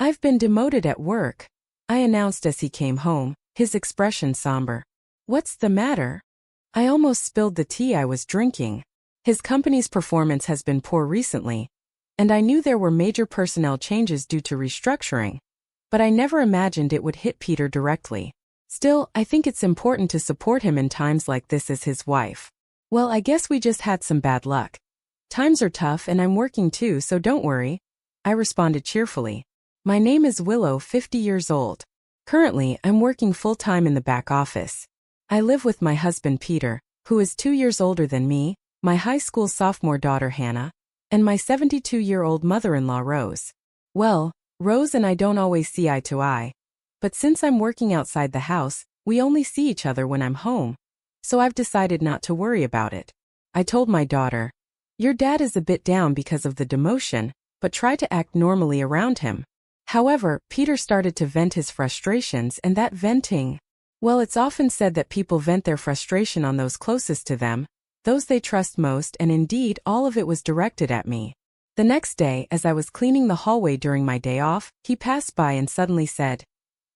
I've been demoted at work, I announced as he came home, his expression somber. What's the matter? I almost spilled the tea I was drinking. His company's performance has been poor recently, and I knew there were major personnel changes due to restructuring, but I never imagined it would hit Peter directly. Still, I think it's important to support him in times like this as his wife. Well, I guess we just had some bad luck. Times are tough and I'm working too, so don't worry, I responded cheerfully. My name is Willow, 50 years old. Currently, I'm working full-time in the back office. I live with my husband Peter, who is 2 years older than me, my high school sophomore daughter Hannah, and my 72-year-old mother-in-law Rose. Well, Rose and I don't always see eye to eye, but since I'm working outside the house, we only see each other when I'm home, so I've decided not to worry about it. I told my daughter, your dad is a bit down because of the demotion, but try to act normally around him. However, Peter started to vent his frustrations, and that venting, well, it's often said that people vent their frustration on those closest to them, those they trust most, and indeed all of it was directed at me. The next day, as I was cleaning the hallway during my day off, he passed by and suddenly said,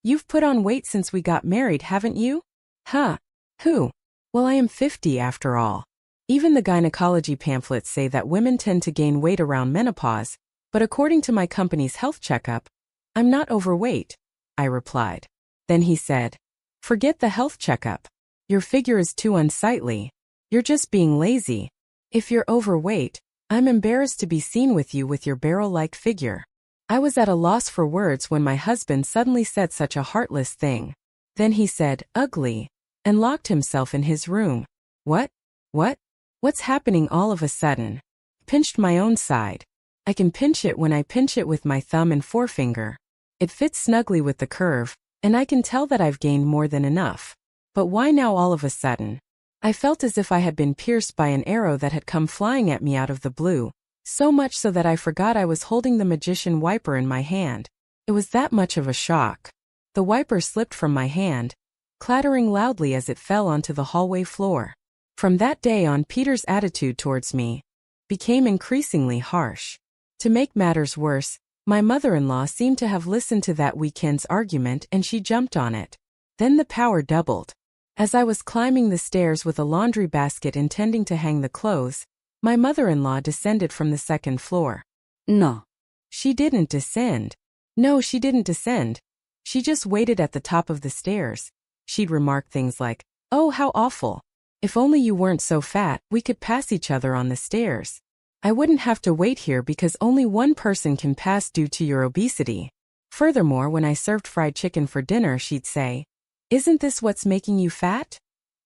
You've put on weight since we got married, haven't you? Huh? Who? Well, I am 50 after all. Even the gynecology pamphlets say that women tend to gain weight around menopause, but according to my company's health checkup, I'm not overweight, I replied. Then he said, Forget the health checkup. Your figure is too unsightly. You're just being lazy. If you're overweight, I'm embarrassed to be seen with you with your barrel-like figure. I was at a loss for words when my husband suddenly said such a heartless thing. Then he said, ugly, and locked himself in his room. What? What's happening all of a sudden? Pinched my own side. I can pinch it when I pinch it with my thumb and forefinger. It fits snugly with the curve, and I can tell that I've gained more than enough. But why now all of a sudden? I felt as if I had been pierced by an arrow that had come flying at me out of the blue, so much so that I forgot I was holding the magician wiper in my hand. It was that much of a shock. The wiper slipped from my hand, clattering loudly as it fell onto the hallway floor. From that day on, Peter's attitude towards me became increasingly harsh. To make matters worse, my mother-in-law seemed to have listened to that weekend's argument and she jumped on it. Then the power doubled. As I was climbing the stairs with a laundry basket intending to hang the clothes, my mother-in-law descended from the second floor. No. She didn't descend. No, she didn't descend. She just waited at the top of the stairs. She'd remark things like, Oh, how awful. If only you weren't so fat, we could pass each other on the stairs. I wouldn't have to wait here because only one person can pass due to your obesity. Furthermore, when I served fried chicken for dinner, she'd say, Isn't this what's making you fat?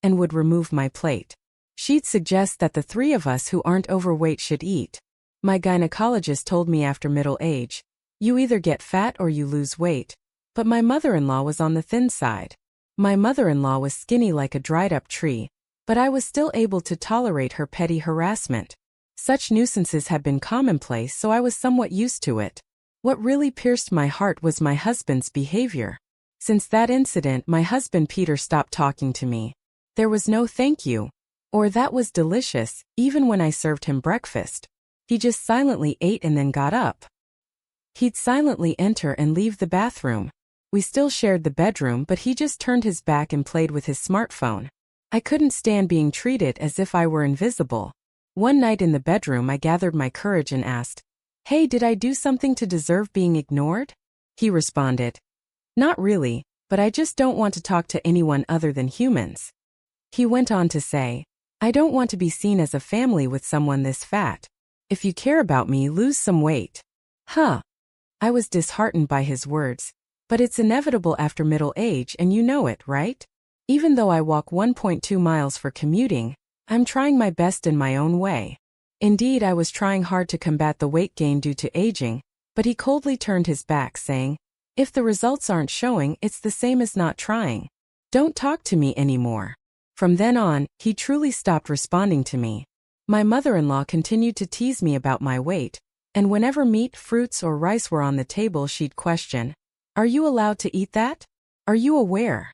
And would remove my plate. She'd suggest that the three of us who aren't overweight should eat. My gynecologist told me after middle age, you either get fat or you lose weight. But my mother-in-law was on the thin side. My mother-in-law was skinny like a dried-up tree, but I was still able to tolerate her petty harassment. Such nuisances had been commonplace, so I was somewhat used to it. What really pierced my heart was my husband's behavior. Since that incident, my husband Peter stopped talking to me. There was no thank you, or that was delicious, even when I served him breakfast. He just silently ate and then got up. He'd silently enter and leave the bathroom. We still shared the bedroom, but he just turned his back and played with his smartphone. I couldn't stand being treated as if I were invisible. One night in the bedroom, I gathered my courage and asked, Hey, did I do something to deserve being ignored? He responded, Not really, but I just don't want to talk to anyone other than humans. He went on to say, I don't want to be seen as a family with someone this fat. If you care about me, lose some weight. Huh. I was disheartened by his words. But it's inevitable after middle age and you know it, right? Even though I walk 1.2 miles for commuting, I'm trying my best in my own way. Indeed, I was trying hard to combat the weight gain due to aging, but he coldly turned his back, saying, If the results aren't showing, it's the same as not trying. Don't talk to me anymore. From then on, he truly stopped responding to me. My mother-in-law continued to tease me about my weight, and whenever meat, fruits, or rice were on the table, she'd question, Are you allowed to eat that? Are you aware?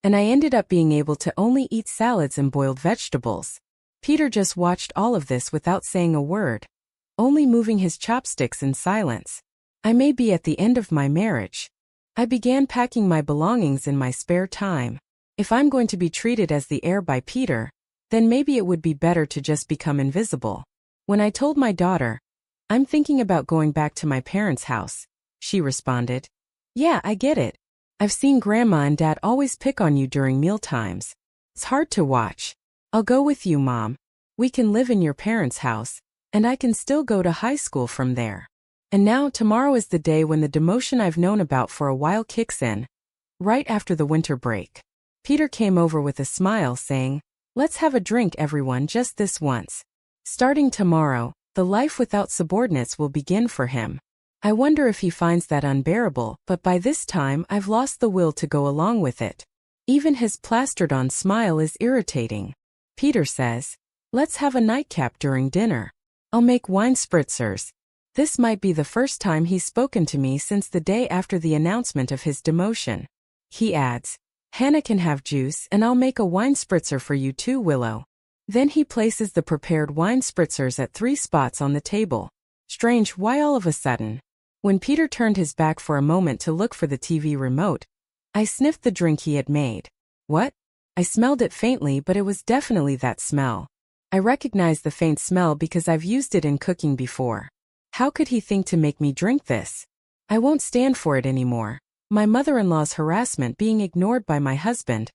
And I ended up being able to only eat salads and boiled vegetables. Peter just watched all of this without saying a word, only moving his chopsticks in silence. I may be at the end of my marriage. I began packing my belongings in my spare time. If I'm going to be treated as the heir by Peter, then maybe it would be better to just become invisible. When I told my daughter, I'm thinking about going back to my parents' house, she responded, yeah, I get it. I've seen Grandma and Dad always pick on you during mealtimes. It's hard to watch. I'll go with you, Mom. We can live in your parents' house, and I can still go to high school from there. And now tomorrow is the day when the demotion I've known about for a while kicks in. Right after the winter break. Peter came over with a smile saying, let's have a drink everyone just this once. Starting tomorrow, the life without subordinates will begin for him. I wonder if he finds that unbearable, but by this time I've lost the will to go along with it. Even his plastered-on smile is irritating. Peter says, let's have a nightcap during dinner. I'll make wine spritzers. This might be the first time he's spoken to me since the day after the announcement of his demotion. He adds, Hannah can have juice and I'll make a wine spritzer for you too, Willow. Then he places the prepared wine spritzers at 3 spots on the table. Strange, why all of a sudden? When Peter turned his back for a moment to look for the TV remote, I sniffed the drink he had made. What? I smelled it faintly, but it was definitely that smell. I recognized the faint smell because I've used it in cooking before. How could he think to make me drink this? I won't stand for it anymore. My mother-in-law's harassment being ignored by my husband.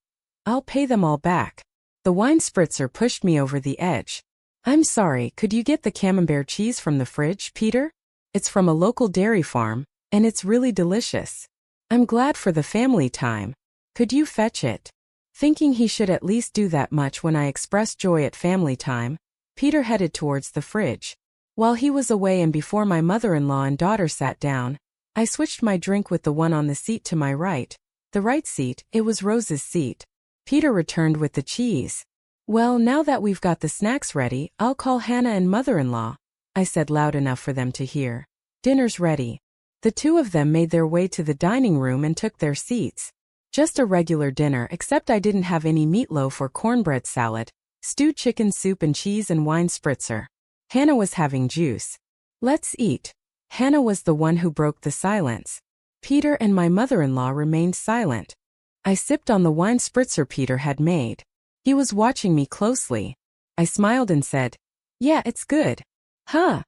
I'll pay them all back. The wine spritzer pushed me over the edge. I'm sorry, could you get the camembert cheese from the fridge, Peter? It's from a local dairy farm, and it's really delicious. I'm glad for the family time. Could you fetch it? Thinking he should at least do that much when I expressed joy at family time, Peter headed towards the fridge. While he was away and before my mother-in-law and daughter sat down, I switched my drink with the one on the seat to my right. The right seat, it was Rose's seat. Peter returned with the cheese. Well, now that we've got the snacks ready, I'll call Hannah and mother-in-law, I said loud enough for them to hear. Dinner's ready. The two of them made their way to the dining room and took their seats. Just a regular dinner, except I didn't have any meatloaf or cornbread salad, stewed chicken soup and cheese and wine spritzer. Hannah was having juice. Let's eat. Hannah was the one who broke the silence. Peter and my mother-in-law remained silent. I sipped on the wine spritzer Peter had made. He was watching me closely. I smiled and said, yeah, it's good. Huh?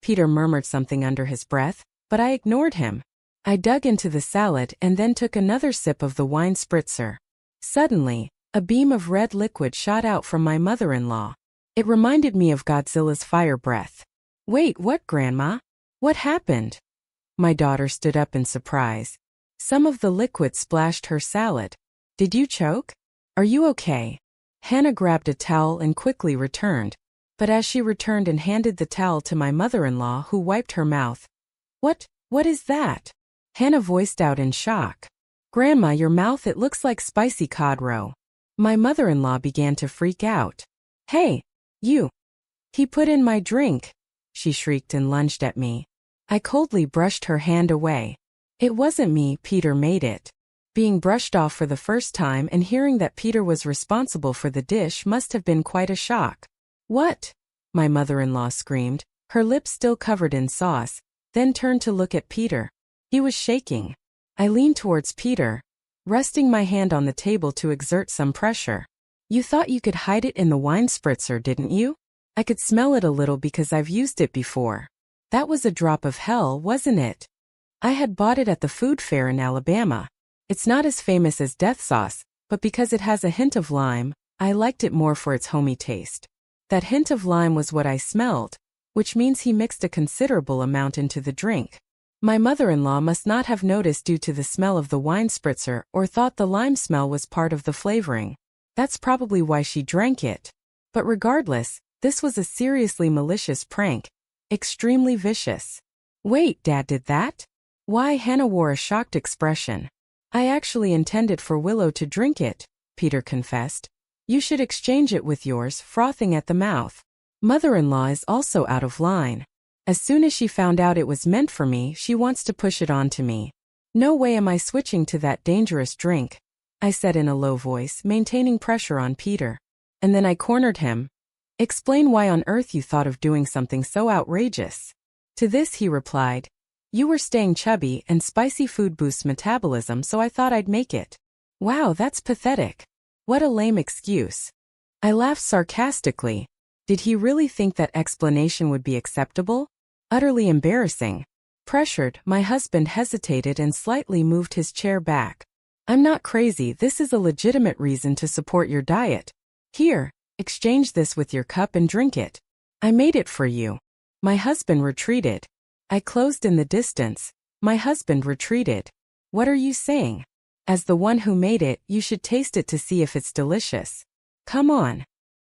Peter murmured something under his breath, but I ignored him. I dug into the salad and then took another sip of the wine spritzer. Suddenly, a beam of red liquid shot out from my mother-in-law. It reminded me of Godzilla's fire breath. Wait, what, Grandma? What happened? My daughter stood up in surprise. Some of the liquid splashed her salad. Did you choke? Are you okay? Hannah grabbed a towel and quickly returned. But as she returned and handed the towel to my mother-in-law, who wiped her mouth. What is that? Hannah voiced out in shock. Grandma, your mouth, it looks like spicy cod roe. My mother-in-law began to freak out. Hey, you. He put in my drink, she shrieked and lunged at me. I coldly brushed her hand away. It wasn't me, Peter made it. Being brushed off for the first time and hearing that Peter was responsible for the dish must have been quite a shock. What? My mother-in-law screamed, her lips still covered in sauce, then turned to look at Peter. He was shaking. I leaned towards Peter, resting my hand on the table to exert some pressure. You thought you could hide it in the wine spritzer, didn't you? I could smell it a little because I've used it before. That was a drop of hell, wasn't it? I had bought it at the food fair in Alabama. It's not as famous as death sauce, but because it has a hint of lime, I liked it more for its homey taste. That hint of lime was what I smelled, which means he mixed a considerable amount into the drink. My mother-in-law must not have noticed due to the smell of the wine spritzer or thought the lime smell was part of the flavoring. That's probably why she drank it. But regardless, this was a seriously malicious prank. Extremely vicious. Wait, Dad did that? Why? Hannah wore a shocked expression. I actually intended for Willow to drink it, Peter confessed. You should exchange it with yours, frothing at the mouth. Mother-in-law is also out of line. As soon as she found out it was meant for me, she wants to push it on to me. No way am I switching to that dangerous drink, I said in a low voice, maintaining pressure on Peter. And then I cornered him. Explain why on earth you thought of doing something so outrageous. To this he replied, You were staying chubby and spicy food boosts metabolism, so I thought I'd make it. Wow, that's pathetic. What a lame excuse. I laughed sarcastically. Did he really think that explanation would be acceptable? Utterly embarrassing. Pressured, my husband hesitated and slightly moved his chair back. I'm not crazy, this is a legitimate reason to support your diet. Here, exchange this with your cup and drink it. I made it for you. My husband retreated. I closed in the distance. My husband retreated. What are you saying? As the one who made it, you should taste it to see if it's delicious. Come on.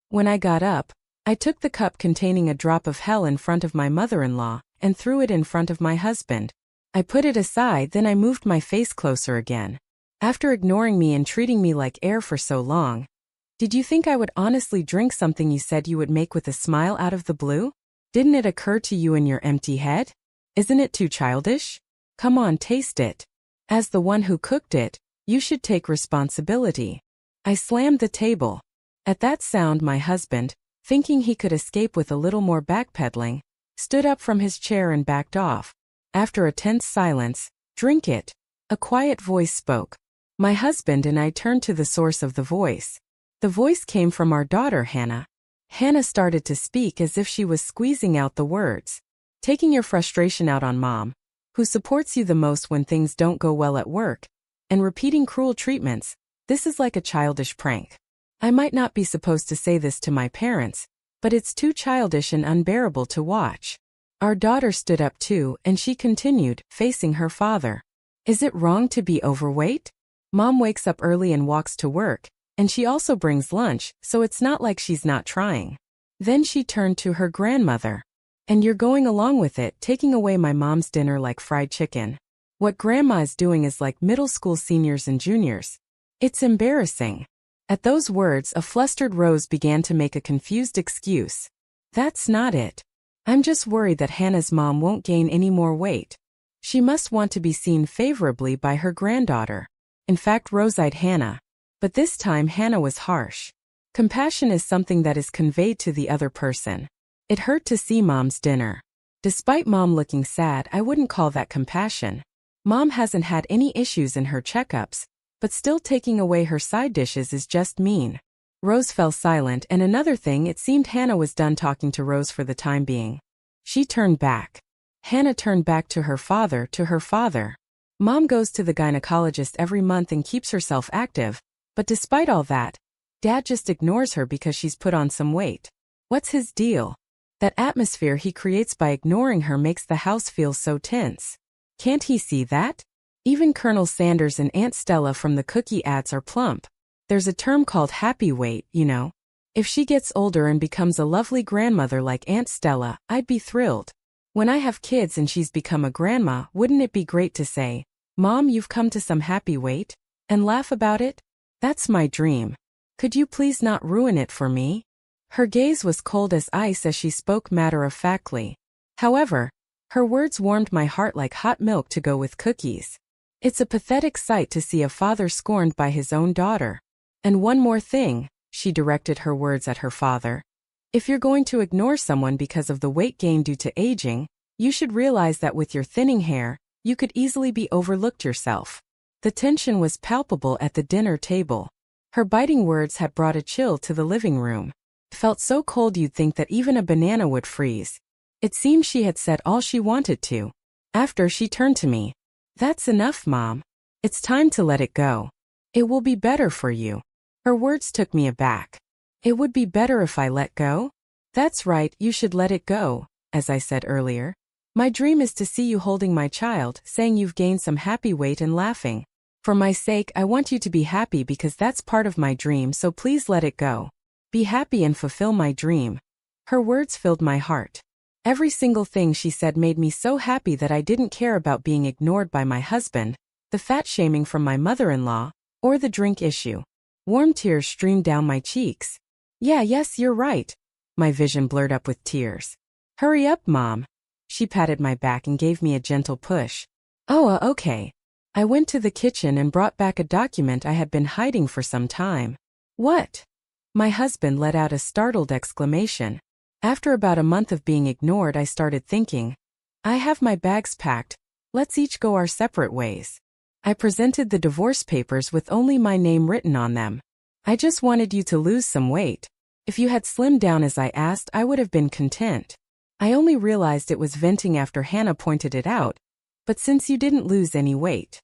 When I got up, I took the cup containing a drop of hell in front of my mother-in-law and threw it in front of my husband. I put it aside, then I moved my face closer again. After ignoring me and treating me like air for so long, did you think I would honestly drink something you said you would make with a smile out of the blue? Didn't it occur to you in your empty head? Isn't it too childish? Come on, taste it. As the one who cooked it, you should take responsibility. I slammed the table. At that sound, my husband, thinking he could escape with a little more backpedaling, stood up from his chair and backed off. After a tense silence, drink it. A quiet voice spoke. My husband and I turned to the source of the voice. The voice came from our daughter, Hannah. Hannah started to speak as if she was squeezing out the words. Taking your frustration out on Mom, who supports you the most when things don't go well at work, and repeating cruel treatments, this is like a childish prank. I might not be supposed to say this to my parents, but it's too childish and unbearable to watch. Our daughter stood up too, and she continued, facing her father. Is it wrong to be overweight? Mom wakes up early and walks to work, and she also brings lunch, so it's not like she's not trying. Then she turned to her grandmother. And you're going along with it, taking away my mom's dinner like fried chicken. What grandma is doing is like middle school seniors and juniors. It's embarrassing. At those words, a flustered Rose began to make a confused excuse. That's not it. I'm just worried that Hannah's mom won't gain any more weight. She must want to be seen favorably by her granddaughter. In fact, Rose-eyed Hannah. But this time Hannah was harsh. Compassion is something that is conveyed to the other person. It hurt to see Mom's dinner. Despite Mom looking sad, I wouldn't call that compassion. Mom hasn't had any issues in her checkups, but still taking away her side dishes is just mean. Rose fell silent, and another thing, it seemed Hannah was done talking to Rose for the time being. She turned back. Hannah turned back to her father, Mom goes to the gynecologist every month and keeps herself active, but despite all that, Dad just ignores her because she's put on some weight. What's his deal? That atmosphere he creates by ignoring her makes the house feel so tense. Can't he see that? Even Colonel Sanders and Aunt Stella from the cookie ads are plump. There's a term called happy weight, you know. If she gets older and becomes a lovely grandmother like Aunt Stella, I'd be thrilled. When I have kids and she's become a grandma, wouldn't it be great to say, Mom, you've come to some happy weight? And laugh about it? That's my dream. Could you please not ruin it for me? Her gaze was cold as ice as she spoke matter-of-factly. However, her words warmed my heart like hot milk to go with cookies. It's a pathetic sight to see a father scorned by his own daughter. And one more thing, she directed her words at her father. If you're going to ignore someone because of the weight gain due to aging, you should realize that with your thinning hair, you could easily be overlooked yourself. The tension was palpable at the dinner table. Her biting words had brought a chill to the living room. It felt so cold you'd think that even a banana would freeze. It seemed she had said all she wanted to. After, she turned to me. That's enough, Mom. It's time to let it go. It will be better for you. Her words took me aback. It would be better if I let go? That's right, you should let it go, as I said earlier. My dream is to see you holding my child, saying you've gained some happy weight and laughing. For my sake, I want you to be happy because that's part of my dream, so please let it go. Be happy and fulfill my dream. Her words filled my heart. Every single thing she said made me so happy that I didn't care about being ignored by my husband, the fat shaming from my mother-in-law, or the drink issue. Warm tears streamed down my cheeks. Yes, you're right. My vision blurred up with tears. Hurry up, Mom. She patted my back and gave me a gentle push. Oh, okay. I went to the kitchen and brought back a document I had been hiding for some time. What? My husband let out a startled exclamation. After about a month of being ignored, I started thinking. I have my bags packed, Let's each go our separate ways. I presented the divorce papers with only my name written on them. I just wanted you to lose some weight. If you had slimmed down as I asked, I would have been content. I only realized it was venting after Hannah pointed it out, but since you didn't lose any weight,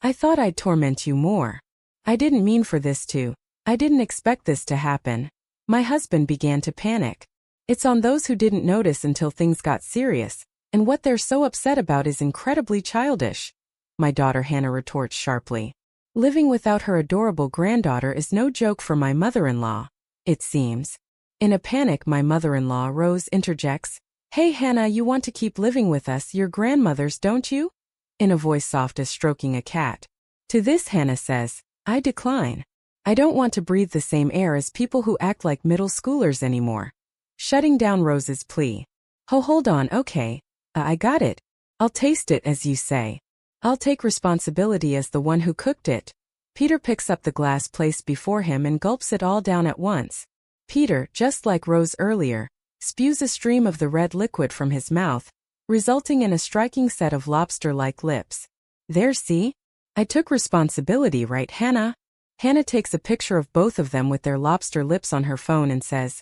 I thought I'd torment you more. I didn't mean for this to. I didn't expect this to happen. My husband began to panic. It's on those who didn't notice until things got serious, and what they're so upset about is incredibly childish. My daughter Hannah retorts sharply. Living without her adorable granddaughter is no joke for my mother-in-law, it seems. In a panic, my mother-in-law, Rose, interjects, "Hey Hannah, you want to keep living with us, your grandmothers, don't you?" In a voice soft as stroking a cat. To this Hannah says, "I decline. I don't want to breathe the same air as people who act like middle schoolers anymore." Shutting down Rose's plea. Hold on, okay. I got it. I'll taste it, as you say. I'll take responsibility as the one who cooked it. Peter picks up the glass placed before him and gulps it all down at once. Peter, just like Rose earlier, spews a stream of the red liquid from his mouth, resulting in a striking set of lobster-like lips. There, see? I took responsibility, right, Hannah? Hannah takes a picture of both of them with their lobster lips on her phone and says,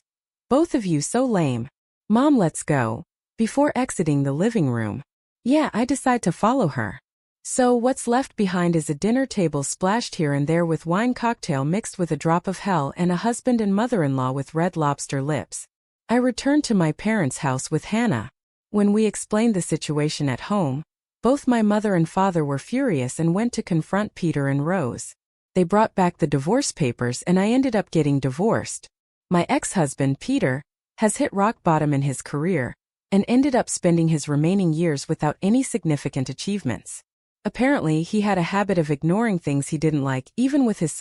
"Both of you so lame. Mom, let's go." Before exiting the living room. Yeah, I decide to follow her. So what's left behind is a dinner table splashed here and there with wine cocktail mixed with a drop of hell and a husband and mother-in-law with red lobster lips. I returned to my parents' house with Hannah. When we explained the situation at home, both my mother and father were furious and went to confront Peter and Rose. They brought back the divorce papers and I ended up getting divorced. My ex-husband, Peter, has hit rock bottom in his career and ended up spending his remaining years without any significant achievements. Apparently, he had a habit of ignoring things he didn't like, even with his